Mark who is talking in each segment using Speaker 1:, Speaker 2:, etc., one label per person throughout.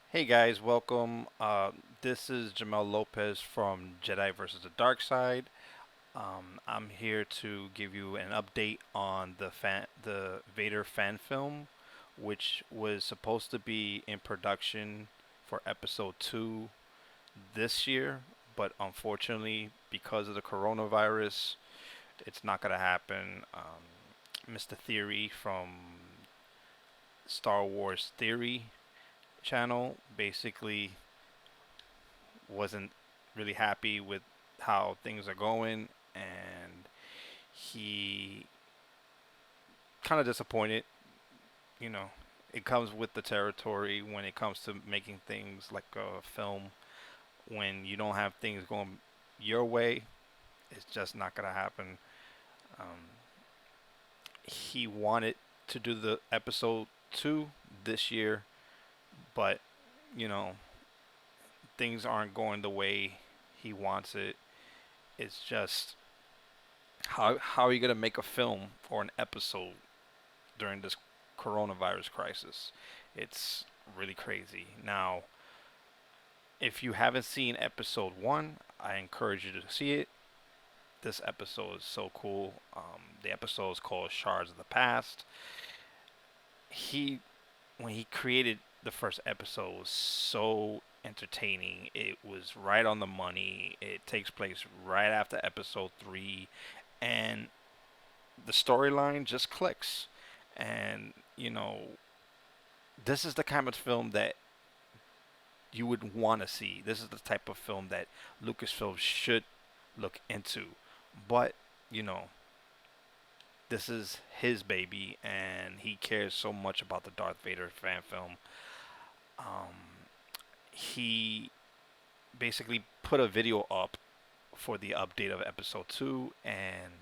Speaker 1: Hey guys, welcome. This is Jamel Lopez from Jedi versus the Darkside. I'm here to give you an update on the Vader fan film, which was supposed to be in production for Episode 2 this year, but unfortunately, because of the coronavirus, it's not gonna happen. Mr. Theory from Star Wars Theory channel basically wasn't really happy with how things are going, and he kind of disappointed. You know, it comes with the territory when it comes to making things like a film. When you don't have things going your way, it's just not gonna happen. Um, he wanted to do the episode 2 this year, but you know things aren't going the way he wants it. It's just how are you gonna make a film or an episode during this coronavirus crisis? It's really crazy. Now, if you haven't seen episode 1, I encourage you to see it. This episode is so cool. The episode is called Shards of the Past. He When he created the first episode, was so entertaining. It was right on the money. It takes place right after episode 3, and the storyline just clicks. And this is the kind of film that you would want to see. This is the type of film that Lucasfilm should look into. But you know, this is his baby, and he cares so much about the Darth Vader fan film. Um, he basically put a video up for the update of episode 2, and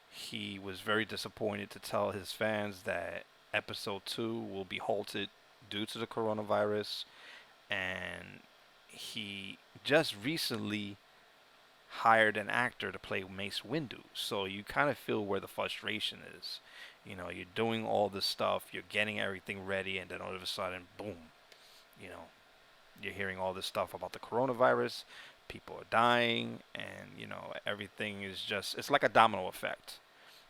Speaker 1: he was very disappointed to tell his fans that episode 2 will be halted due to the coronavirus. And he just recently hired an actor to play Mace Windu. So you kind of feel where the frustration is. You're doing all this stuff, you're getting everything ready, and then all of a sudden, boom, you know, you're hearing all this stuff about the coronavirus. People are dying, and everything is it's like a domino effect.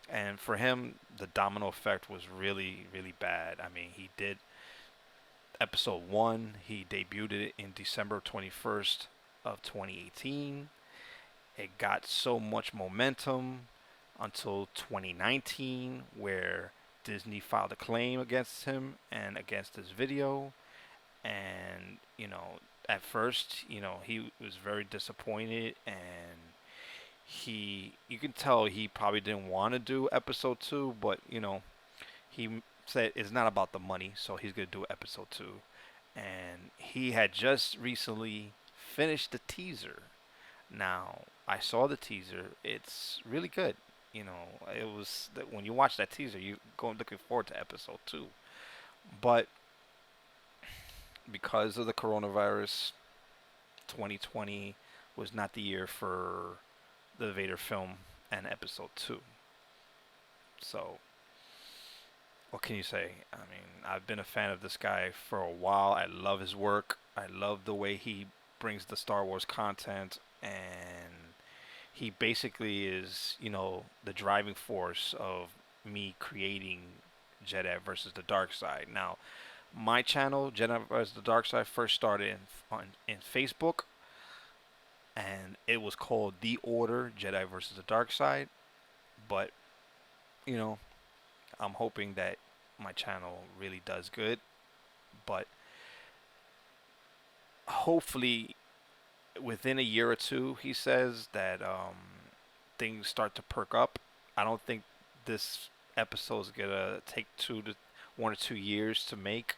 Speaker 1: And for him, the domino effect was really, really bad. I mean, he did episode 1, he debuted it in December 21st of 2018. It got so much momentum until 2019, where Disney filed a claim against him and against his video. And at first, he was very disappointed, and you can tell he probably didn't want to do episode 2, but he said it's not about the money, so he's gonna do episode 2. And he had just recently finished the teaser. Now, I saw the teaser. It's really good. It was that when you watch that teaser, you go looking forward to episode 2. But because of the coronavirus, 2020 was not the year for the Vader film and episode 2. So, what can you say? I mean, I've been a fan of this guy for a while. I love his work. I love the way he brings the Star Wars content, and he basically is, the driving force of me creating Jedi versus the Dark Side. Now, my channel, Jedi versus the Dark Side, first started in Facebook, and it was called The Order Jedi versus the Dark Side. But you know, I'm hoping that my channel really does good. But hopefully, within a year or two, he says that things start to perk up. I don't think this episode is gonna take 1 or 2 years to make.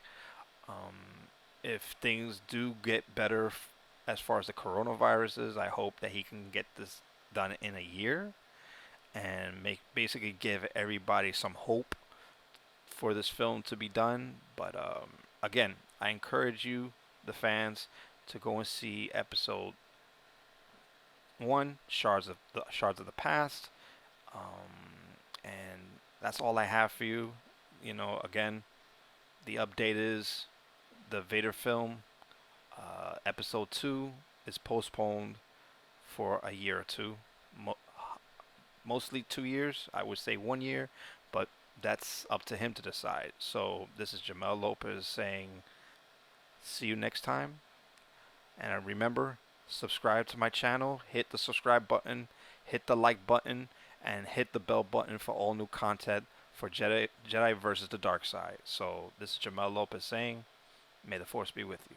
Speaker 1: If things do get better as far as the coronavirus is, I hope that he can get this done in a year and make basically give everybody some hope for this film to be done. But again, I encourage you, the fans, to go and see episode 1, Shards of the Past, and that's all I have for you. Again, the update is the Vader film Episode 2 is postponed for a year or two. Mo- Mostly 2 years. I would say 1 year, but that's up to him to decide. So this is Jamel Lopez saying, see you next time. And remember, subscribe to my channel, hit the subscribe button, hit the like button, and hit the bell button for all new content for Jedi versus the Dark Side. So this is Jamel Lopez saying, may the force be with you.